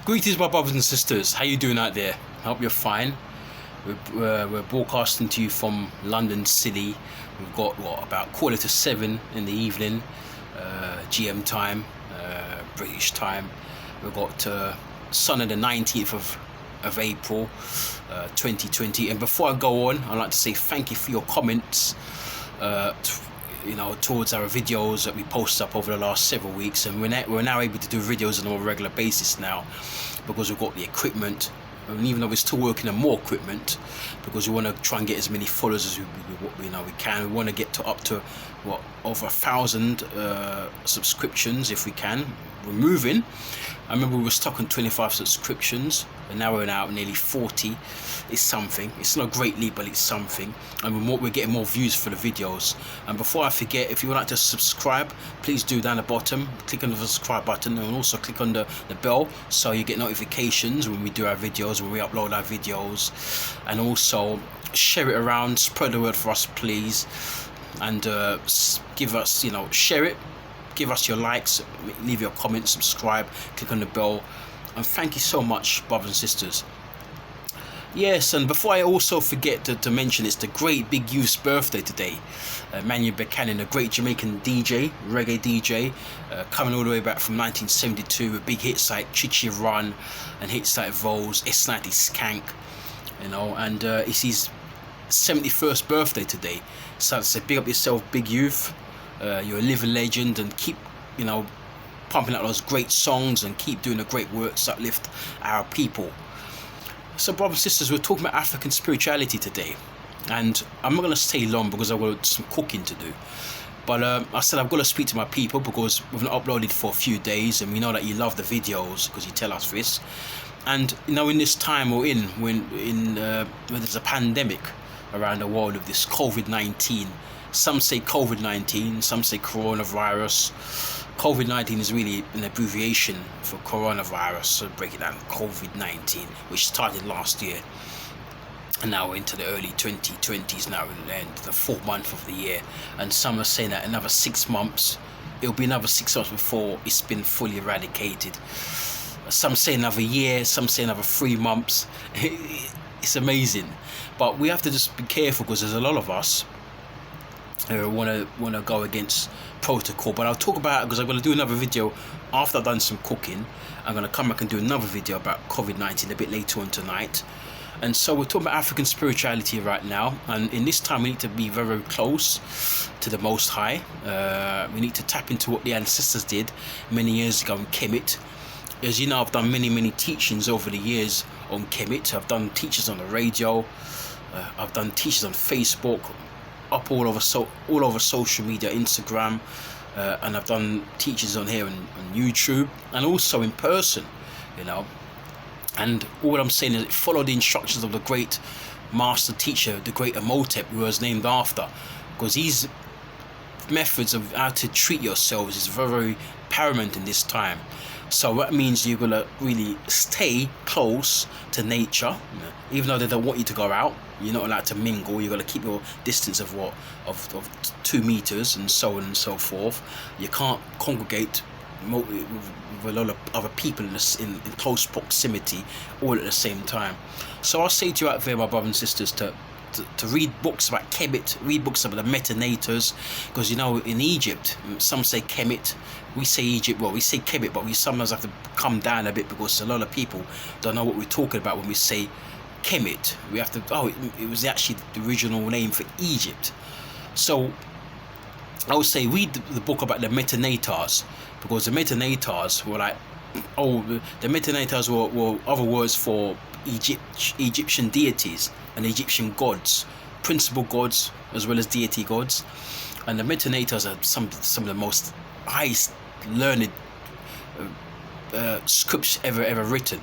Greetings, my brothers and sisters. How you doing out there? I hope you're fine. We're broadcasting to you from London City. We've got about 7:15 in the evening, GM time, British time. We've got Sunday the 19th of April, 2020. And before I go on, I'd like to say thank you for your comments. Towards our videos that we posted up over the last several weeks, and we're now able to do videos on a more regular basis now because we've got the equipment, and even though we're still working on more equipment because we want to try and get as many followers as we can. We want to get up to over 1,000 subscriptions if we can. We're moving. I remember we were stuck on 25 subscriptions, and now we're now nearly 40. It's something. It's not a great leap, but it's something. And we're getting more views for the videos. And before I forget, if you would like to subscribe, please do down the bottom. Click on the subscribe button, and also click on the bell so you get notifications when we do our videos, when we upload our videos. And also share it around, spread the word for us, please. And give us, share it. Give us your likes, leave your comments, subscribe, click on the bell, and thank you so much, brothers and sisters. Yes, and before I also forget to mention, it's the great Big Youth's birthday today. Manuel Buchanan, a great Jamaican DJ, reggae DJ, coming all the way back from 1972 with big hits like Chichi Run and hits like Voles, S90 Skank, and it's his 71st birthday today. So I'd say big up yourself, Big Youth. You're a living legend, and keep pumping out those great songs and keep doing the great work to uplift our people. So brothers and sisters, we're talking about African spirituality today, and I'm not going to stay long because I've got some cooking to do, but I said I've got to speak to my people because we've not uploaded for a few days, and we know that you love the videos because you tell us this. And in this time we're in, when there's a pandemic around the world of this COVID-19. Some say COVID-19, some say coronavirus. COVID-19 is really an abbreviation for coronavirus, so break it down, COVID-19, which started last year. And now we're into the early 2020s now, and the 4th month of the year. And some are saying that another 6 months, it'll be another 6 months before it's been fully eradicated. Some say another year, some say another 3 months. It's amazing. But we have to just be careful because there's a lot of us want to go against protocol. But I'll talk about it because I'm going to do another video after I've done some cooking. I'm going to come back and do another video about COVID-19 a bit later on tonight. And so we're talking about African spirituality right now, and in this time we need to be very, very close to the Most High. We need to tap into what the ancestors did many years ago in Kemet. As you know, I've done many teachings over the years on Kemet. I've done teachings on the radio, I've done teachings on Facebook, up all over social media, Instagram, and I've done teachings on here on YouTube, and also in person, and all I'm saying is follow the instructions of the great master teacher, the great Imhotep, who was named after, because these methods of how to treat yourselves is very, very paramount in this time. So that means you're gonna really stay close to nature, even though they don't want you to go out. You're not allowed to mingle. You're gonna keep your distance of 2 meters and so on and so forth. You can't congregate with a lot of other people in close proximity all at the same time. So I'll say to you out there, my brothers and sisters, to read books about Kemet, read books about the Metanators, because in Egypt, some say Kemet, we say Egypt, we say Kemet, but we sometimes have to come down a bit because a lot of people don't know what we're talking about when we say Kemet. We have to, it was actually the original name for Egypt. So I would say read the book about the Metanators, because the Metanators were the Metanators were other words for Egyptian deities and Egyptian gods, principal gods as well as deity gods. And the Metanators are some of the most highest learned scripts ever written,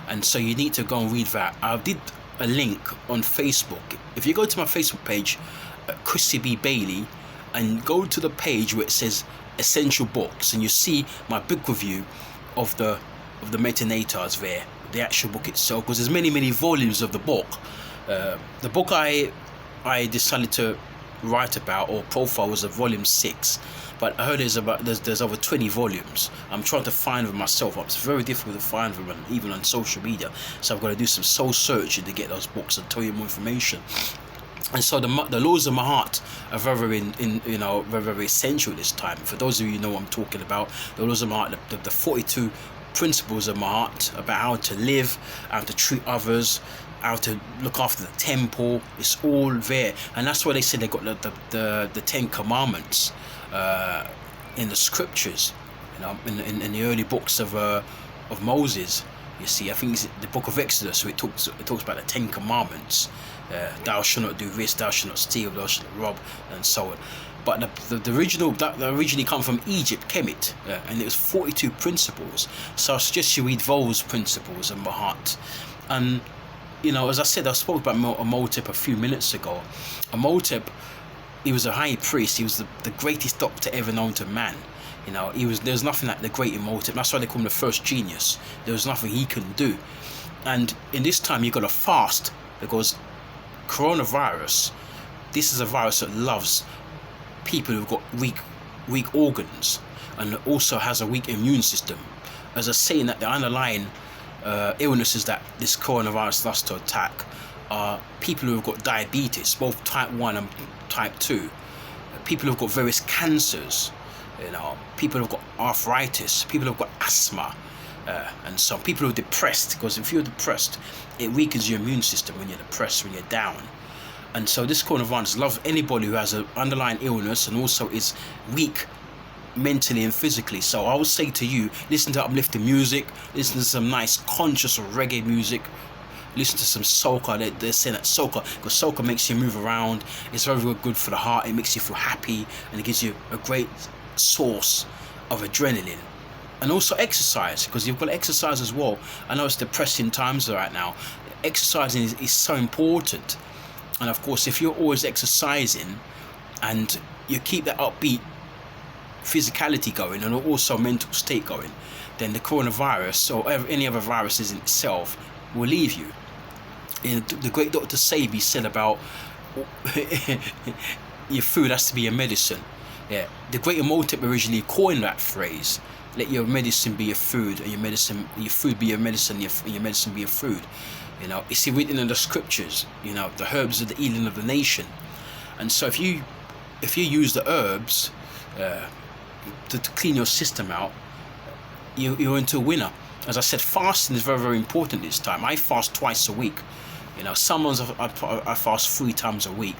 and so you need to go and read that. I did a link on Facebook. If you go to my Facebook page, Chrissy B. Bailey, and go to the page where it says essential books, and you see my book review of the Metanators there, the actual book itself, because there's many volumes of the book. The book I decided to write about or profile was a volume 6, but I heard there's over 20 volumes. I'm trying to find them myself. It's very difficult to find them, even on social media. So I've got to do some soul searching to get those books and tell you more information. And so the laws of my heart are very very essential this time. For those of you who know what I'm talking about, the laws of my heart, the 42 principles of my heart about how to live, how to treat others, how to look after the temple. It's all there, and that's why they say they got the 10 commandments in the scriptures, in the early books of Moses. You see, I think it's the book of Exodus, so it talks about the 10 commandments. Thou shalt not do this, thou shalt not steal, thou shalt not rob, and so on. But the original that originally come from Egypt, Kemet, and it was 42 principles. So I suggest you read those principles in my heart. And as I said, I spoke about Imhotep a few minutes ago. Imhotep, he was a high priest. He was the greatest doctor ever known to man. There's nothing like the great Imhotep. That's why they call him the first genius. There was nothing he couldn't do. And in this time, you got to fast, because coronavirus, this is a virus that loves people who've got weak organs, and also has a weak immune system. As I say, that the underlying illnesses that this coronavirus loves to attack are people who've got diabetes, both type 1 and type 2, people who've got various cancers, people who've got arthritis, people who've got asthma, and some people who are depressed, because if you're depressed, it weakens your immune system when you're depressed, when you're down. And so this coronavirus loves anybody who has an underlying illness and also is weak mentally and physically. So I would say to you, listen to uplifting music, listen to some nice conscious reggae music, listen to some soca. They're saying that soca, because soca makes you move around. It's very, very good for the heart. It makes you feel happy, and it gives you a great source of adrenaline. And also exercise, because you've got to exercise as well. I know it's depressing times right now. Exercising is so important. And of course, if you're always exercising and you keep that upbeat physicality going and also mental state going, then the coronavirus or any other viruses in itself will leave you. The great Dr. Sebi said about your food has to be your medicine. Yeah, the great Imhotep originally coined that phrase. Let your medicine be your food, and your food be your medicine, and your medicine be your food. It's written in the scriptures. The herbs are the healing of the nation. And so if you use the herbs to clean your system out, you're into a winner. As I said, fasting is very, very important this time. I fast twice a week. Some months I fast 3 times a week.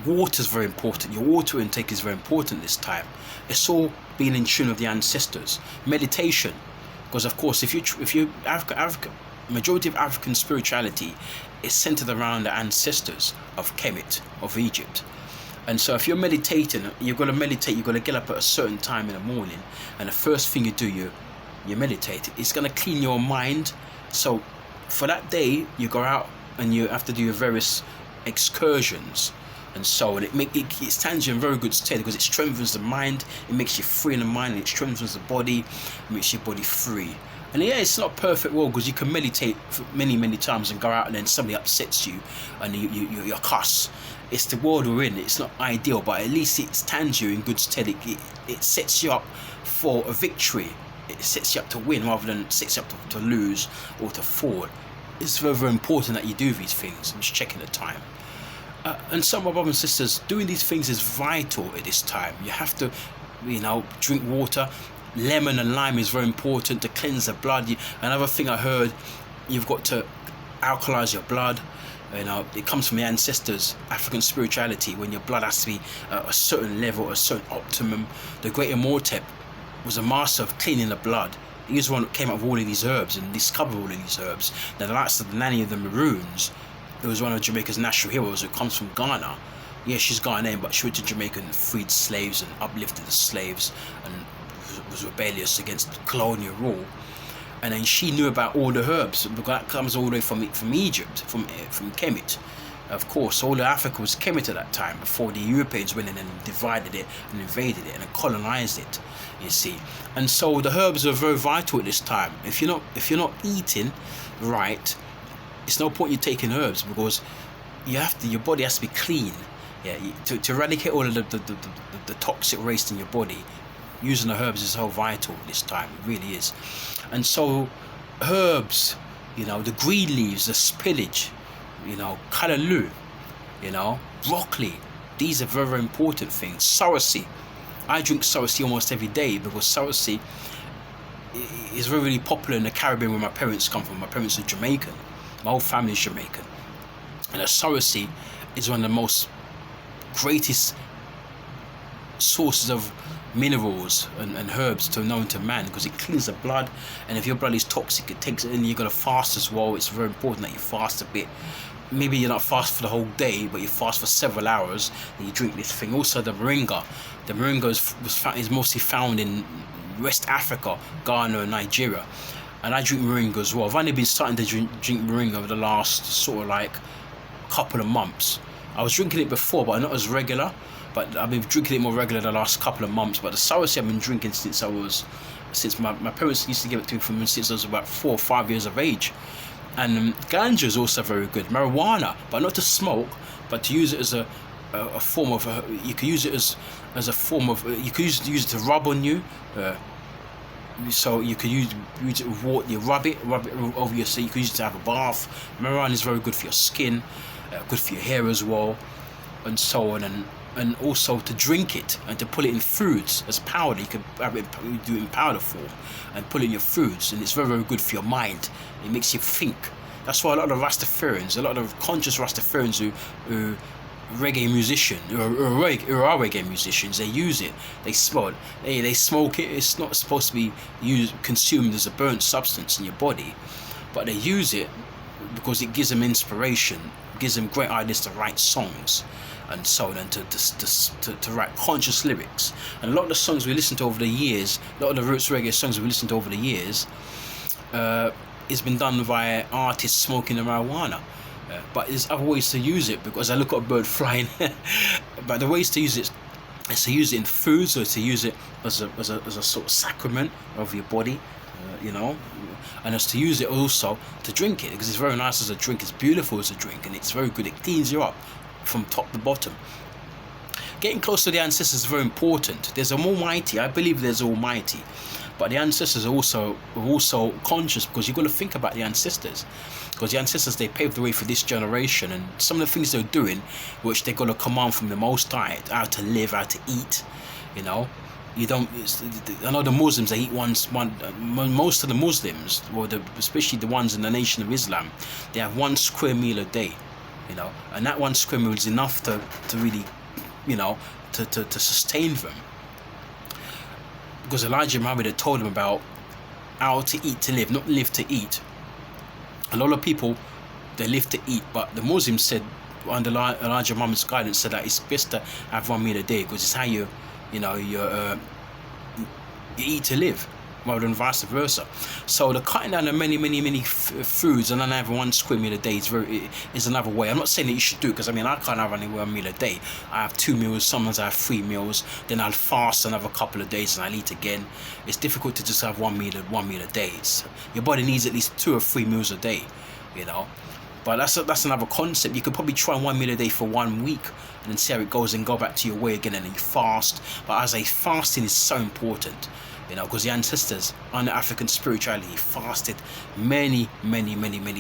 Water is very important. Your water intake is very important this time. It's all being in tune with the ancestors. Meditation, because of course, if you Africa, majority of African spirituality is centered around the ancestors of Kemet, of Egypt. And so if you're meditating, you've got to meditate. You've got to get up at a certain time in the morning, and the first thing you do, you meditate. It's going to clean your mind. So for that day, you go out and you have to do your various excursions. And so it stands you in very good stead, because it strengthens the mind, it makes you free in the mind, and it strengthens the body, it makes your body free. And yeah, it's not a perfect world, because you can meditate for many times and go out and then somebody upsets you and you cuss. It's the world we're in. It's not ideal, but at least it stands you in good stead. It sets you up for a victory. It sets you up to win rather than sets you up to lose or to fall. It's very, very important that you do these things. I'm just checking the time. And some of my brothers and sisters, doing these things is vital at this time. You have to, drink water. Lemon and lime is very important to cleanse the blood. Another thing I heard, you've got to alkalize your blood. It comes from the ancestors, African spirituality, when your blood has to be a certain level, a certain optimum. The great Imhotep was a master of cleaning the blood. He was the one that came up with all of these herbs and discovered all of these herbs. Now, the likes of the Nanny of the Maroons, who was one of Jamaica's national heroes, who comes from Ghana. Yeah, she's Ghanaian, but she went to Jamaica and freed slaves and uplifted the slaves and was rebellious against colonial rule. And then she knew about all the herbs, because that comes all the way from Egypt, from Kemet. Of course, all of Africa was Kemet at that time, before the Europeans went in and divided it and invaded it and colonized it, you see. And so the herbs are very vital at this time. If you're not eating right, it's no point you taking herbs, because your body has to be clean. Yeah, to eradicate all of the toxic waste in your body, using the herbs is so vital this time. It really is. And so herbs, you know, the green leaves, the spinach, you know, callaloo, you know, broccoli, these are very, very important things. Soursey, I drink soursey almost every day, because soursey is very, really popular in the Caribbean where my parents come from. My parents are Jamaican, my whole family is Jamaican, and the soursey is one of the most greatest sources of minerals and herbs known to man, because it cleans the blood, and if your blood is toxic, it takes it in. You're going to fast as well. It's very important that you fast a bit. Maybe you're not fast for the whole day, but you fast for several hours and you drink this thing. Also the moringa is mostly found in West Africa, Ghana and Nigeria, and I drink moringa as well. I've only been starting to drink moringa over the last sort of like couple of months. I was drinking it before, but not as regular. But I've been drinking it more regular the last couple of months. But the soursey I've been drinking since my parents used to give it to me from since I was about 4 or 5 years of age. And ganja is also very good. Marijuana, but not to smoke, but to use it as a form of. You can use it as a form of. You can use it to rub on you. So you can use it with water. You rub it over your. So you can use it to have a bath. Marijuana is very good for your skin, good for your hair as well, and so on. And also to drink it and to put it in foods as powder. You can do it in powder form and put it in your foods, and it's very, very good for your mind. It makes you think. That's why a lot of Rastafarians, a lot of conscious Rastafarians who reggae musicians, who are reggae musicians, they use it. They smoke. They smoke it. It's not supposed to be consumed as a burnt substance in your body, but they use it because it gives them inspiration, gives them great ideas to write songs, and so on, and to write conscious lyrics. And a lot of the songs we listen to over the years, a lot of the roots reggae songs we listened to over the years, it's been done by artists smoking the marijuana. But there's other ways to use it, because I look at a bird flying. But the ways to use it is to use it in foods, or to use it as a sort of sacrament of your body, you know, and as to use it also to drink it, because it's very nice as a drink. It's beautiful as a drink, and it's very good. It cleans you up from top to bottom. Getting close to the ancestors is very important. There's an Almighty. I believe there's Almighty, but the ancestors are also conscious, because you've got to think about the ancestors, because the ancestors, they paved the way for this generation, and some of the things they're doing, which they're going to command from the Most High, how to live, how to eat, you know. You don't. I know the Muslims, they eat most of the Muslims, especially the ones in the Nation of Islam, they have 1 square meal a day, you know, and that 1 square meal is enough to really, you know, to sustain them. Because Elijah Muhammad had told them about how to eat to live, not live to eat. A lot of people, they live to eat, but the Muslims said, under Elijah Muhammad's guidance, said that it's best to have 1 meal a day, because it's how you eat to live, rather than vice versa. So the cutting down of many foods and then having 1 square meal a day is another way. I'm not saying that you should do it, because I mean, I can't have only 1 meal a day. I have 2 meals, sometimes I have 3 meals, then I'll fast another couple of days and I'll eat again. It's difficult to just have 1 meal a day. Your body needs at least 2 or 3 meals a day, you know. But that's another concept. You could probably try 1 meal a day for 1 week and then see how it goes, and go back to your way again, and then you fast. But as fasting is so important, you know, because the ancestors under African spirituality fasted many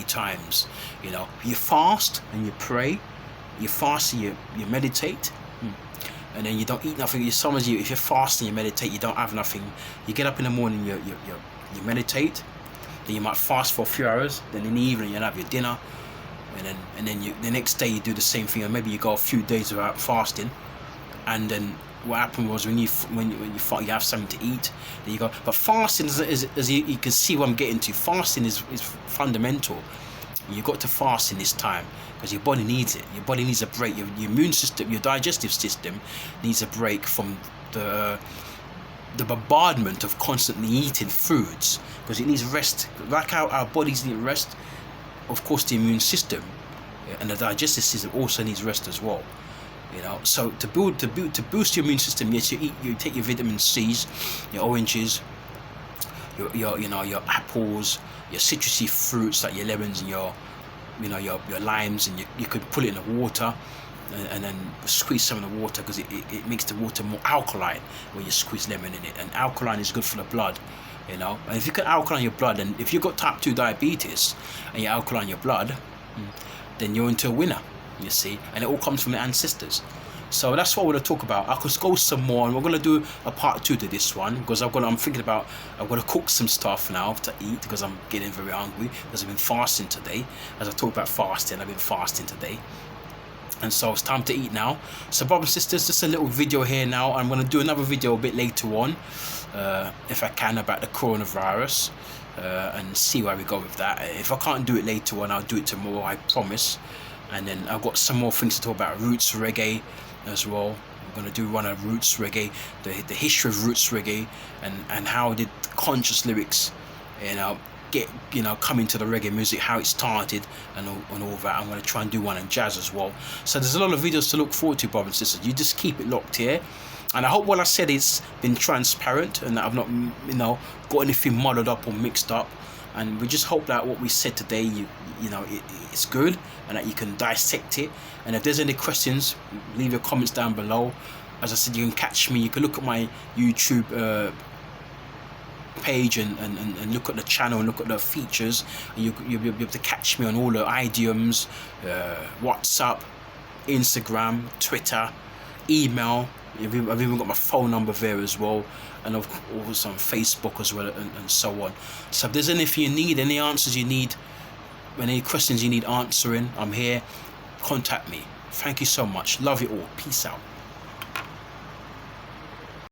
times. You know, you fast and you pray, you fast and you meditate, and then you don't eat nothing. If you're fasting, you meditate, you don't have nothing. You get up in the morning, you meditate, then you might fast for a few hours, then in the evening you'll have your dinner, and then the next day you do the same thing, or maybe you go a few days without fasting, and then what happened was when you have something to eat, then you go. But fasting is you can see what I'm getting to. Fasting is fundamental. You've got to fast in this time, because your body needs it. Your body needs a break. Your immune system, your digestive system needs a break from the bombardment of constantly eating foods, because it needs rest. Like how our bodies need rest, of course the immune system and the digestive system also needs rest as well. You know, so to boost your immune system, yes, you take your vitamin C's, your oranges, your apples, your citrusy fruits like your lemons and your limes, and you could put it in the water, and then squeeze some of the water, because it makes the water more alkaline when you squeeze lemon in it, and alkaline is good for the blood, you know. And if you can alkaline your blood, and if you've got type 2 diabetes and you alkaline your blood, then you're into a winner, you see. And it all comes from the ancestors. So that's what I want to talk about. I could go some more, and we're going to do a part 2 to this one, because I'm thinking about, I'm going to cook some stuff now to eat, because I'm getting very hungry, because I've been fasting today. As I talk about fasting, I've been fasting today, and so it's time to eat now. So brothers and sisters, just a little video here now. I'm going to do another video a bit later on, if I can, about the coronavirus, and see where we go with that. If I can't do it later on, I'll do it tomorrow, I promise. And then I've got some more things to talk about, roots reggae as well. I'm going to do one of roots reggae, the history of roots reggae, and how did conscious lyrics, you know, come into the reggae music, how it started, and all that. I'm going to try and do one on jazz as well. So there's a lot of videos to look forward to, brothers and sisters. You just keep it locked here, and I hope what I said it's been transparent, and that I've not, you know, got anything muddled up or mixed up. And we just hope that what we said today, you know, it's good, and that you can dissect it. And if there's any questions, leave your comments down below. As I said, you can catch me. You can look at my YouTube page and look at the channel and look at the features. And you'll be able to catch me on all the idioms, WhatsApp, Instagram, Twitter, email. I've even got my phone number there as well, and also on Facebook as well, and so on. So if there's anything you need, any answers you need, any questions you need answering, I'm here. Contact me. Thank you so much. Love you all. Peace out.